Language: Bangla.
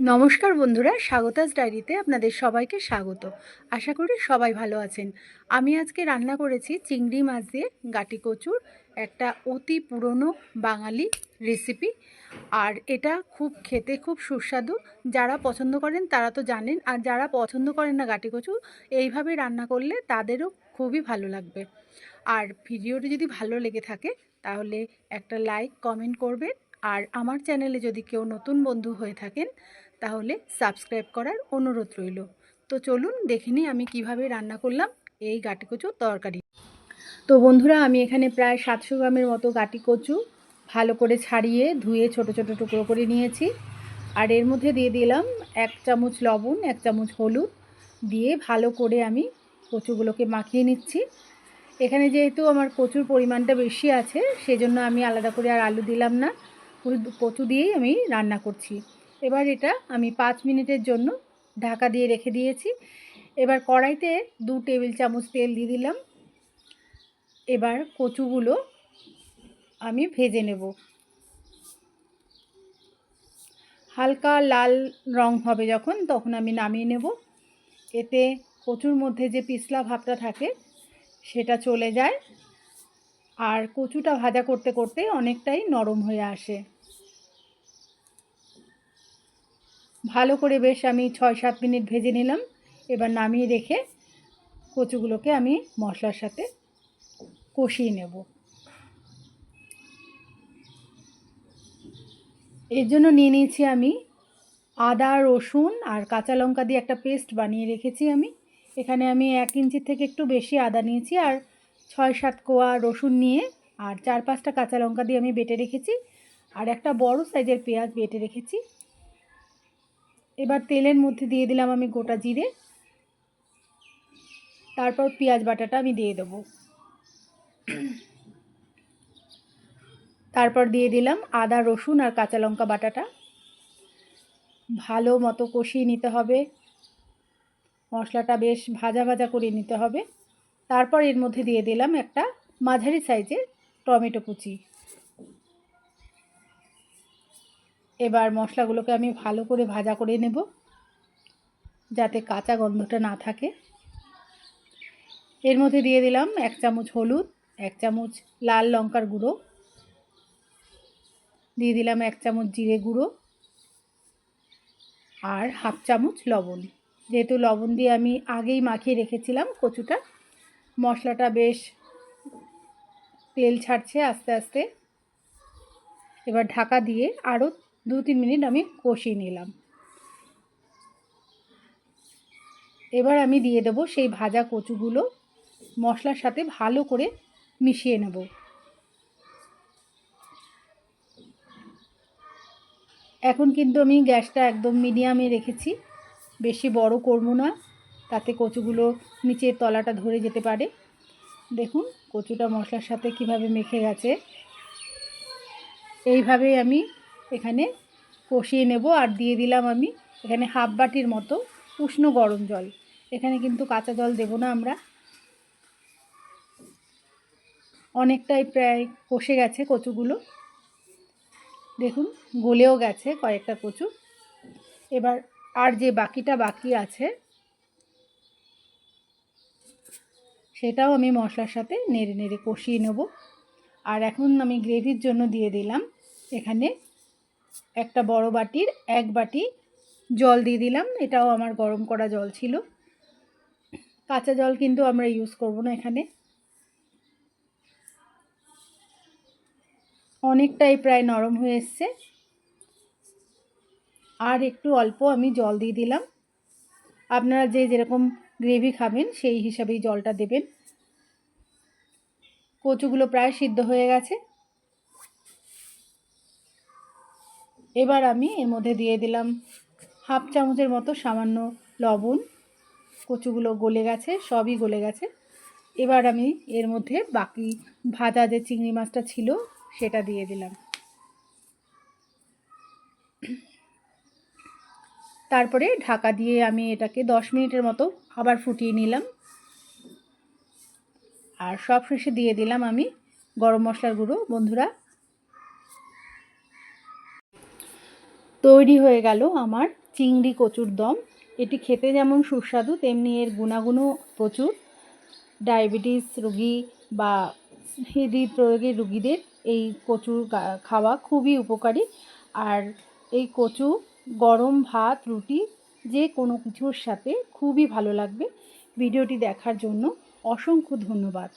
নমস্কার বন্ধুরা, স্বাগতাস ডায়েরিতে আপনাদের সবাইকে স্বাগত। আশা করি সবাই ভালো আছেন। আমি আজকে রান্না করেছি চিংড়ি মাছ দিয়ে গাটি কচুর, একটা অতি পুরনো বাঙালি রেসিপি। আর এটা খেতে খুব সুস্বাদু। যারা পছন্দ করেন তারা তো জানেন, আর যারা পছন্দ করেন না গাটি কচু, এইভাবে রান্না করলে তাদেরও খুবই ভালো লাগবে। আর ভিডিওটি যদি ভালো লেগে থাকে তাহলে একটা লাইক কমেন্ট করবেন। আর আমার চ্যানেলে যদি কেউ নতুন বন্ধু হয়ে থাকেন তাহলে সাবস্ক্রাইব করার অনুরোধ রইল। তো চলুন দেখে নিই আমি কিভাবে রান্না করলাম এই গাটি কচুর তরকারি। তো বন্ধুরা, আমি এখানে প্রায় 700 গ্রামের মতো গাটি কচু ভালো করে ছাড়িয়ে ধুয়ে ছোট ছোট টুকরো করে নিয়েছি। আর এর মধ্যে দিয়ে দিলাম 1 চামচ লবণ, 1 চামচ হলুদ দিয়ে ভালো করে আমি কচুগুলোকে মাখিয়ে নিচ্ছি। এখানে যেহেতু আমার কচুর পরিমাণটা বেশি আছে সেজন্য আমি আলাদা করে আর আলু দিলাম না, কচু দিয়েই আমি রান্না করছি। এবার এটা আমি 5 মিনিটের জন্য ঢাকা দিয়ে রেখে দিয়েছি। এবার কড়াইতে 2 টেবিল চামচ তেল দিয়ে দিলাম। এবার কচুগুলো আমি ভেজে নেব। হালকা লাল রং হবে যখন, তখন আমি নামিয়ে নেব। এতে কচুর মধ্যে যে পিছলা ভাবটা থাকে সেটা চলে যায়, আর কচুটা ভাজা করতে করতে অনেকটাই নরম হয়ে আসে। ভালো করে বেশ আমি 6-7 মিনিট ভেজে নিলাম। এবার নামিয়ে রেখে কচুগুলোকে আমি মশলার সাথে কষিয়ে নেব। এর জন্য নিয়ে নিয়েছি আমি আদা, রসুন আর কাঁচা লঙ্কা দিয়ে একটা পেস্ট বানিয়ে রেখেছি। এখানে আমি 1 ইঞ্চির থেকে একটু বেশি আদা নিয়েছি, আর 6-7 কোয়া রসুন নিয়ে আর 4-5টা কাঁচা লঙ্কা দিয়ে আমি বেটে রেখেছি, আর একটা বড় সাইজের পেঁয়াজ বেটে রেখেছি। এবার তেলের মধ্যে দিয়ে দিলাম আমি গোটা জিরে, তারপর পেঁয়াজ বাটাটা আমি দিয়ে দেবো। তারপর দিয়ে দিলাম আদা, রসুন আর কাঁচা লঙ্কা বাটাটা। ভালো মতো কষিয়ে নিতে হবে, মশলাটা বেশ ভাজা ভাজা করে নিতে হবে। তারপর এর মধ্যে দিয়ে দিলাম একটা মাঝারি সাইজের টমেটো কুচি। এবার মশলাগুলোকে আমি ভালো করে ভাজা করে নেব যাতে কাঁচা গন্ধটা না থাকে। এর মধ্যে দিয়ে দিলাম 1 চামচ হলুদ, 1 চামচ লাল লঙ্কার গুঁড়ো, দিয়ে দিলাম 1 চামচ জিরে গুঁড়ো আর 1/2 চামচ লবণ। যেহেতু লবণ দিয়ে আমি আগেই মাখিয়ে রেখেছিলাম কচুটা, মশলাটা বেশ তেল ছাড়ছে আস্তে আস্তে। এবার ঢাকা দিয়ে আরও 2-3 মিনিট আমি কষিয়ে নিলাম। এবার আমি দিয়ে দেবো সেই ভাজা কচুগুলো, মশলার সাথে ভালো করে মিশিয়ে নেব। এখন কিন্তু আমি গ্যাসটা একদম মিডিয়ামে রেখেছি, বেশি বড় করব না, তাতে কচুগুলো নিচের তলাটা ধরে যেতে পারে। দেখুন কচুটা মশলার সাথে কিভাবে মেখে গেছে। এইভাবেই আমি এখানে কষিয়ে নেব। আর দিয়ে দিলাম আমি এখানে 1/2 বাটির মতো উষ্ণ গরম জল। এখানে কিন্তু কাঁচা জল দেব না আমরা। অনেকটাই প্রায় কষে গেছে কচুগুলো, দেখুন গলেও গেছে কয়েকটা কচু। এবার আর যে বাকিটা বাকি আছে সেটাও আমি মশলার সাথে নেড়ে নেড়ে কষিয়ে নেব। আর এখন আমি গ্রেভির জন্য দিয়ে দিলাম এখানে একটা বড় বাটির 1 বাটি জল দিয়ে দিলাম। এটাও আমার গরম করা জল ছিল, কাঁচা জল কিন্তু আমরা ইউজ করব না এখানে। অনেকটাই প্রায় নরম হয়ে এসছে, আর একটু অল্প আমি জল দিয়ে দিলাম। আপনারা যে যেরকম গ্রেভি খাবেন সেই হিসাবেই জলটা দেবেন। কচুগুলো প্রায় সিদ্ধ হয়ে গেছে। এবার আমি এর মধ্যে দিয়ে দিলাম 1/2 চামচের মতো সামান্য লবণ। কচুগুলো গলে গেছে, সবই গলে গেছে। এবার আমি এর মধ্যে বাকি ভাজা যে চিংড়ি মাছটা ছিল সেটা দিয়ে দিলাম। তারপরে ঢাকা দিয়ে আমি এটাকে 10 মিনিটের মতো আবার ফুটিয়ে নিলাম। আর সব শেষে দিয়ে দিলাম আমি গরম মশলার গুঁড়ো। বন্ধুরা, তৈরি হয়ে গেল আমার চিংড়ি কচুর দম। এটি খেতে যেমন সুস্বাদু তেমনি এর গুণাগুণও প্রচুর। ডায়াবেটিস রোগী বা হৃদরোগের রোগীদের এই কচু খাওয়া খুবই উপকারী। আর এই কচু গরম ভাত, রুটি যে কোনো কিছুর সাথে খুবই ভালো লাগবে। ভিডিওটি দেখার জন্য অসংখ্য ধন্যবাদ।